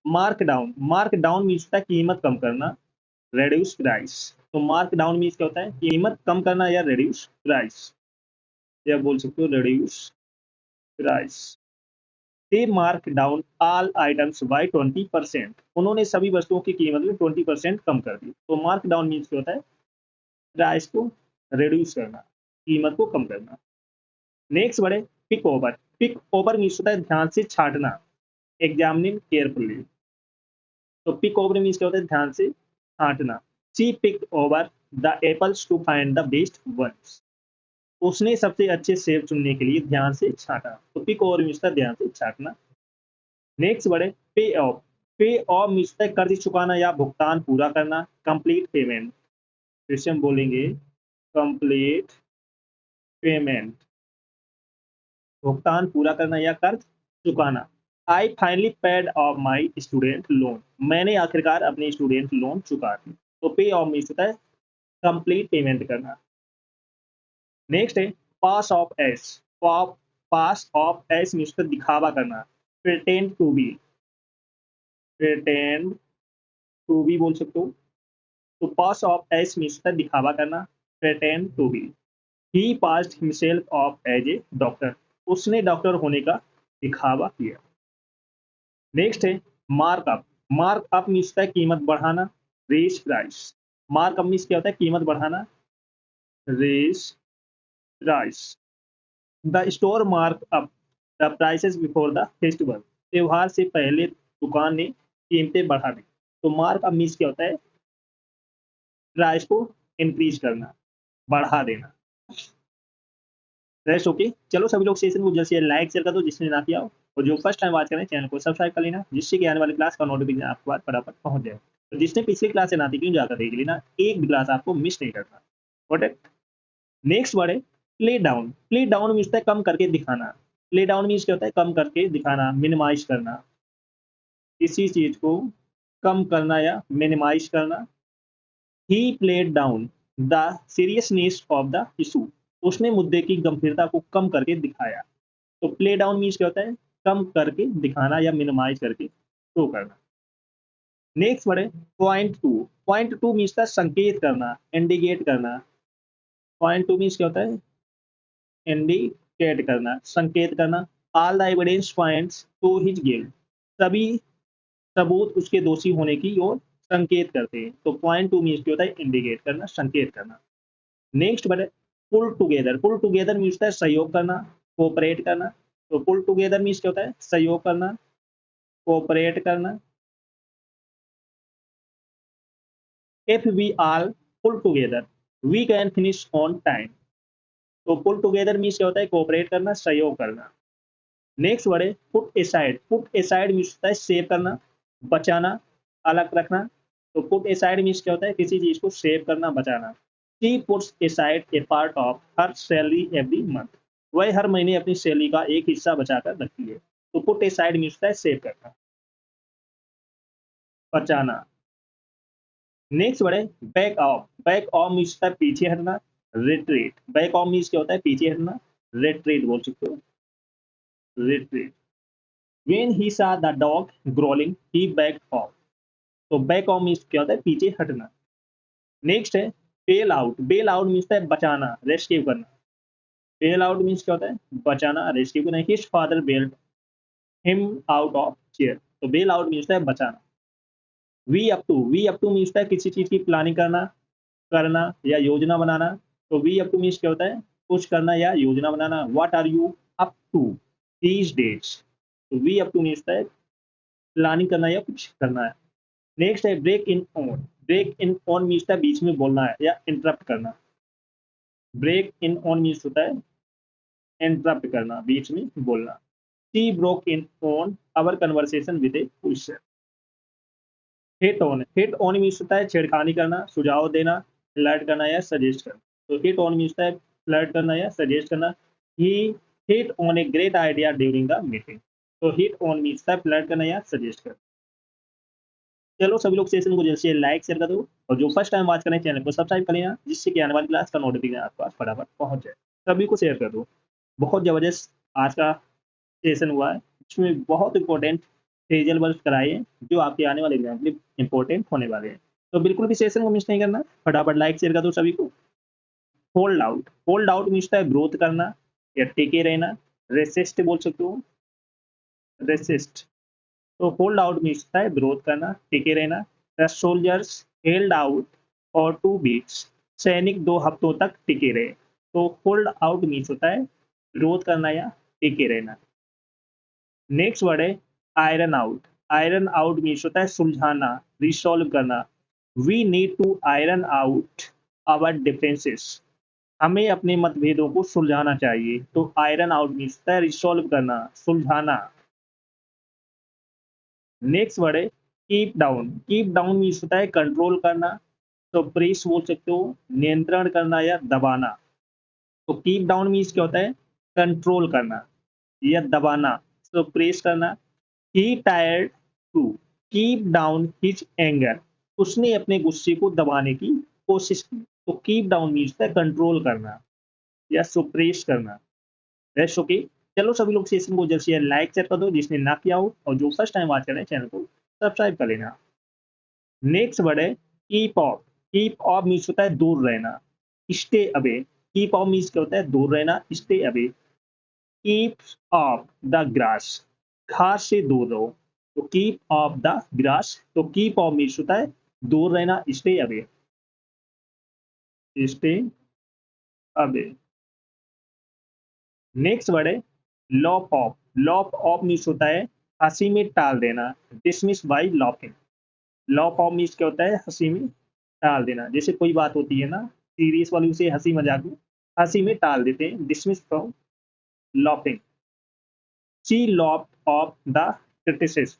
Mark down means होता है कीमत कम करना, रेड्यूस प्राइस। तो मार्क डाउन मीन्स क्या होता है, कीमत कम करना या रेड्यूस प्राइस, या बोल सकते हो reduce price. They mark down all items by 20%। उन्होंने सभी वस्तुओं की कीमत में 20% कम कर दी। तो मार्क डाउन मीन्स क्या होता है, प्राइस को रिड्यूस करना, कीमत को कम करना। नेक्स्ट बढ़े pick over. Pick over means होता है ध्यान से छांटना, एग्जामिनिंग केयरफुली। तो पिक ओवर मीन्स क्या होता है, ध्यान से छांटना। She pick over the apples to find the best ones. उसने सबसे अच्छे सेब चुनने के लिए ध्यान से छांटा। तो पिक ओवर मीन्स होता है ध्यान से छांटना। नेक्स्ट बढ़े पे ऑफ। पे ऑफ मीन्स होता है कर्ज चुकाना या भुगतान पूरा करना, कंप्लीट पेमेंट। फिर से हम बोलेंगे कंप्लीट पेमेंट, भुगतान पूरा करना या कर्ज चुकाना। I finally paid of my student loan. मैंने आखिरकार अपने स्टूडेंट लोन चुका दी। तो पे ऑफ मीन्स होता है कंप्लीट पेमेंट करना। नेक्स्ट है pass off as. Pass off as means होता है दिखावा करना, pretend to be, pretend to be बोल सकते हो। तो पास ऑफ एस मीन्स होता है दिखावा करना, pretend to be. He passed himself off as a doctor. उसने डॉक्टर होने का दिखावा किया। नेक्स्ट है मार्कअप। मार्कअप मीन्स होता है कीमत बढ़ाना, रेस प्राइस। मार्कअप मीन्स क्या होता है, कीमत बढ़ाना, raise price. The store mark up the prices before the festival. त्योहार से पहले दुकान ने कीमतें बढ़ा दी। तो मार्कअप मीन्स क्या होता है, प्राइस को इंक्रीज करना, बढ़ा देना। Rest okay. चलो सभी लोग सेशन को जल्द से लाइक शेयर कर दो जिसने ना किया हो, और जो फर्स्ट टाइम वॉच करें चैनल को सब्सक्राइब कर लेना, जिससे कि आने वाली क्लास का नोटिफिकेशन आपके पास फटाफट पहुंच जाए। तो जिसने पिछली क्लास से ना देखी जाकर देख लेना, एक भी क्लास आपको मिस नहीं करना। प्रोटेक्ट। नेक्स्ट वर्ड है play down. Play down means है कम करके दिखाना। प्ले डाउन मीन्स क्या होता है, कम करके दिखाना, मिनिमाइज करना, किसी चीज को कम करना या मिनिमाइज करना। He played down the seriousness of the issue. उसने मुद्दे की गंभीरता को कम करके दिखाया। तो प्ले डाउन मीन्स क्या होता है, कम करके दिखाना या मिनिमाइज करके शो करना। नेक्स्ट वर्ड है point two. Point two means था संकेत करना, इंडिकेट करना। पॉइंट टू मीन्स क्या होता है, इंडिकेट करना, संकेत करना। All the evidence points to his guilt. सभी सबूत उसके दोषी होने की ओर संकेत करते हैं। तो पॉइंट टू मीन्स क्या होता है, इंडिकेट करना, संकेत करना। नेक्स्ट वर्ड है पुल टुगेदर। पुल टुगेदर मीन्स होता है सहयोग करना, कोऑपरेट करना। तो पुल टुगेदर मीन्स क्या होता है, सहयोग करना, कोऑपरेट करना। If we all pull together we can finish on time. तो पुल टुगेदर मीन्स क्या होता है, कोऑपरेट करना, सहयोग करना। नेक्स्ट वर्ड है put aside. Put aside means होता है सेव करना, बचाना, अलग रखना। तो पुट एसाइड मीन्स क्या होता है, किसी चीज को सेव करना, बचाना। She puts aside A part of her salary every month. वह हर महीने अपनी सैलरी का एक हिस्सा बचाकर रखती है। तो पुट एसाइड मीन्स होता है सेव करना, बचाना। नेक्स्ट वर्ड है back of. Back of means होता है पीछे हटना, रिट्रीट। बैक ऑफ मीन्स क्या होता है, पीछे हटना, रिट्रीट बोल सकते हो, retreat. When he saw the dog growling, he backed off. तो बैक ऑफ मीन्स क्या होता है, पीछे हटना। नेक्स्ट है bail out. Bell out means है बचाना, रेस्क्यू करना। बेल आउट मीन्स क्या होता है, बचाना, रेस्क्यू करना। His father bailed him out of chair. तो बेल आउट मीन्स है बचाना। Be up to. Be up to means है किसी चीज की प्लानिंग करना, करना या योजना बनाना। तो वी अप टू मीन्स क्या होता है, कुछ करना या योजना बनाना। What are you up to these dates. तो वी अप टू मीन्स है प्लानिंग करना या कुछ करना है। नेक्स्ट है break in on. Break in on means है बीच में बोलना है या इंटरप्ट करना। ब्रेक इन ऑन मीन्स होता है इंटरप्ट करना, बीच में बोलना। She broke in on our conversation with A question. Hit on. Hit on means होता है छेड़खानी करना, सुझाव देना, फ्लर्ट करना या सजेस्ट करना। तो हिट ऑन मीन्स है फ्लर्ट करना या सजेस्ट करना। He hit on a great idea during the meeting. तो हिट ऑन मीन्स है फ्लर्ट करना या सजेस्ट करना। चलो सभी लोग सेशन को जैसे लाइक शेयर कर दो, और जो फर्स्ट टाइम वॉच करें चैनल को सब्सक्राइब कर लेना, जिससे कि आने वाली क्लास का नोटिफिकेशन आपके पास फटाफट पहुंच जाए। सभी को शेयर कर दो। बहुत जबरदस्त आज का सेशन हुआ है, इसमें बहुत इंपॉर्टेंट फ्रेजल वर्ब कराइए जो आपके आने वाले एग्जाम के लिए इंपॉर्टेंट होने वाले हैं। तो बिल्कुल भी सेशन को मिस नहीं करना, फटाफट लाइक शेयर कर दो सभी को। Hold out, hold out means है ग्रोथ करना या टिके रहना। रेसिस्ट बोल सकते हो, रेसिस्ट। तो होल्ड आउट मीन्स है ग्रोथ करना, टिके रहना। The soldiers held out for 2 weeks, सैनिक 2 हफ्तों तक टिके रहे। तो होल्ड आउट मीन्स होता है ग्रोथ करना या टिके रहना। नेक्स्ट वर्ड है iron out. Iron out means होता है सुलझाना, रिसॉल्व करना। We need to iron out our differences, हमें अपने मतभेदों को सुलझाना चाहिए। तो आयरन आउट मीन्स होता है रिसॉल्व करना, सुलझाना। नेक्स्ट वर्ड है keep down. Keep down means होता है कंट्रोल करना। तो प्रेस बोल सकते हो, नियंत्रण करना या दबाना। तो कीप डाउन मीन्स क्या होता है, कंट्रोल करना या दबाना। तो प्रेस करना। He tired to keep down his anger, उसने अपने गुस्से को दबाने की कोशिश की। तो कीप डाउन मीन्स है कंट्रोल करना या सुप्रेस करना। That's okay. चलो सभी लोग सेशन को जल्द से लाइक शेयर कर दो जिसने ना किया हो, और जो फर्स्ट टाइम वॉच कर रहे हैं चैनल को सब्सक्राइब कर लेना। नेक्स्ट वर्ड है keep off. Keep off means होता है दूर रहना, stay away. Keep off means क्या होता है, दूर रहना, stay away. Keep off the grass, घास से दूर रहो। तो कीप ऑफ द ग्रास, तो कीप ऑफ मीन्स होता है दूर रहना, stay away, stay away. Next word है laugh off. Laugh off means होता है हंसी में टाल देना, dismiss by लॉपिंग। Lop off means क्या होता है, हंसी में टाल देना। जैसे कोई बात होती है ना सीरियस वाली, उसे हंसी मजाक में हंसी में टाल देते हैं, dismiss from laughing. She laugh off the criticism,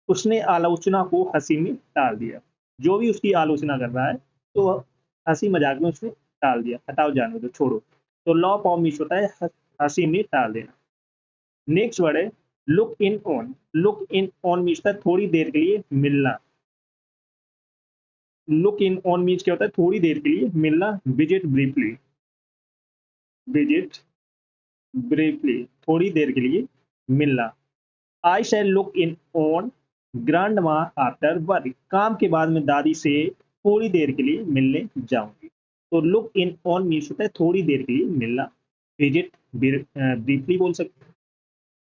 उसने आलोचना को हंसी में टाल दिया। जो भी उसकी आलोचना कर रहा है तो हंसी मजाक में उसने टाल दिया, हटाओ जाने दो, छोड़ो। तो लॉप ऑफ मीन्स होता है हंसी में टाल देना। नेक्स्ट वर्ड है look in on. Look in on means होता है थोड़ी देर के लिए मिलना। लुक इन ऑन मीन्स क्या होता है, थोड़ी देर के लिए मिलना। विजिट ब्रीफली, विजिट ब्रीफली, थोड़ी देर के लिए मिलना। आई शैल लुक इन ऑन ग्रैंड माँ आफ्टर वर्क, काम के बाद में दादी से थोड़ी देर के लिए मिलने जाऊंगी। तो लुक इन ऑन मीन्स होता है थोड़ी देर के लिए मिलना। विजिट ब्रीफली बोल सकते।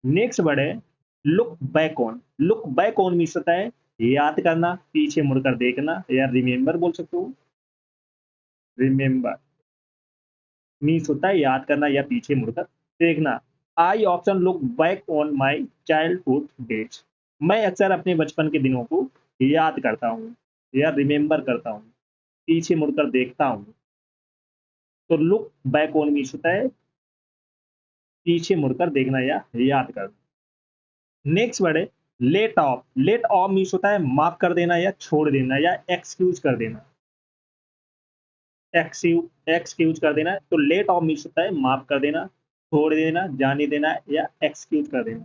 नेक्स्ट वर्ड है look back on. Look back on means होता है याद करना, पीछे मुड़कर देखना, या रिमेम्बर बोल सकते हो। रिमेम्बर मीन्स होता है याद करना या पीछे मुड़कर देखना। आई option look back on my childhood days, मैं अक्सर अपने बचपन के दिनों को याद करता हूँ या रिमेम्बर करता हूँ, पीछे मुड़कर देखता हूँ। तो लुक बैक ऑन मीन्स होता है पीछे मुड़कर देखना या याद करना। नेक्स्ट वर्ड है let off. Let off means होता है माफ कर देना या छोड़ देना या एक्सक्यूज कर देना। एक्सक्यूज कर देना। तो लेट ऑफ मीन्स होता है माफ कर देना, छोड़ देना, जाने देना, या एक्सक्यूज कर देना,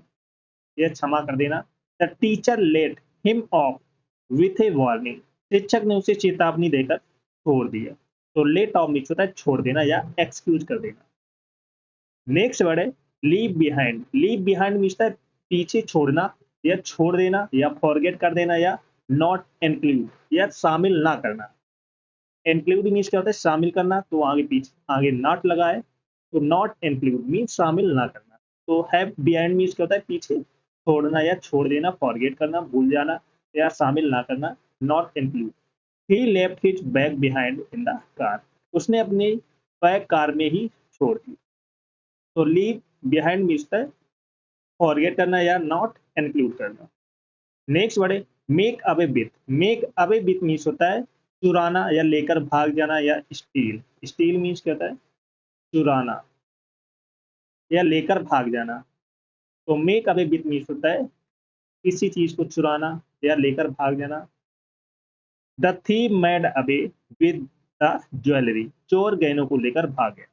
या क्षमा कर देना। The teacher let him of with A warning, शिक्षक ने उसे चेतावनी देकर छोड़ दिया। तो लेट ऑफ मीन्स होता है छोड़ देना या एक्सक्यूज कर देना। नेक्स्ट वर्ड है leave behind. Leave behind means है पीछे छोड़ना या छोड़ देना या फॉरगेट कर देना, या नॉट इंक्लूड या शामिल ना करना। इंक्लूड मीन्स क्या होता है शामिल करना, तो आगे पीछे आगे नॉट लगा है, तो नॉट इंक्लूड मीन्स शामिल ना करना। तो हैव बिहाइंड मीन्स क्या होता है पीछे छोड़ना या छोड़ देना, फॉरगेट करना, भूल जाना, या शामिल ना करना, not include. He left his bag behind in the car, उसने अपने बैग कार में ही छोड़ दी। तो लीव बिहाइंड मीन्स है फॉरगेट करना या नॉट इंक्लूड करना। नेक्स्ट वर्ड है make away with. Make away with means होता है चुराना या लेकर भाग जाना, या स्टील। स्टील मीन्स क्या होता है चुराना या लेकर भाग जाना। तो मेक अवे विथ मीन्स होता है किसी चीज को चुराना या लेकर भाग जाना। The thief made away with the jewellery, चोर गहनों को लेकर भाग गया।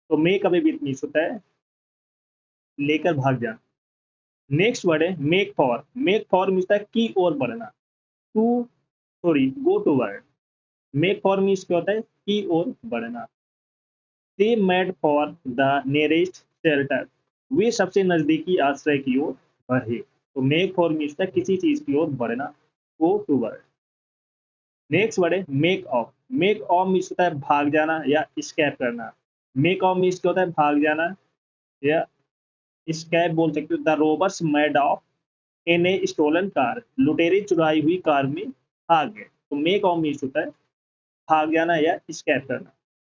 तो मेक अवे विथ मीन्स होता है लेकर भाग जाना। नेक्स्ट वर्ड है make for. Make for means होता है की ओर बढ़ना, to sorry go toward. Make for means क्या होता है की ओर बढ़ना। They made for the nearest shelter, वे सबसे नजदीकी आश्रय की ओर बढ़े। तो मेक फॉर मीन्स होता है किसी चीज़ की ओर बढ़ना, गो टुवर्ड। नेक्स्ट वर्ड है make of. Make of means होता है भाग जाना या स्कैप करना। मेक ऑफ मीन्स क्या होता है भाग जाना या स्कैप बोल सकते हो। The robbers made off in a stolen car. लुटेरे चुराई हुई कार में भाग गए। तो मेक ऑफ मीन्स होता है भाग जाना या स्कैप करना।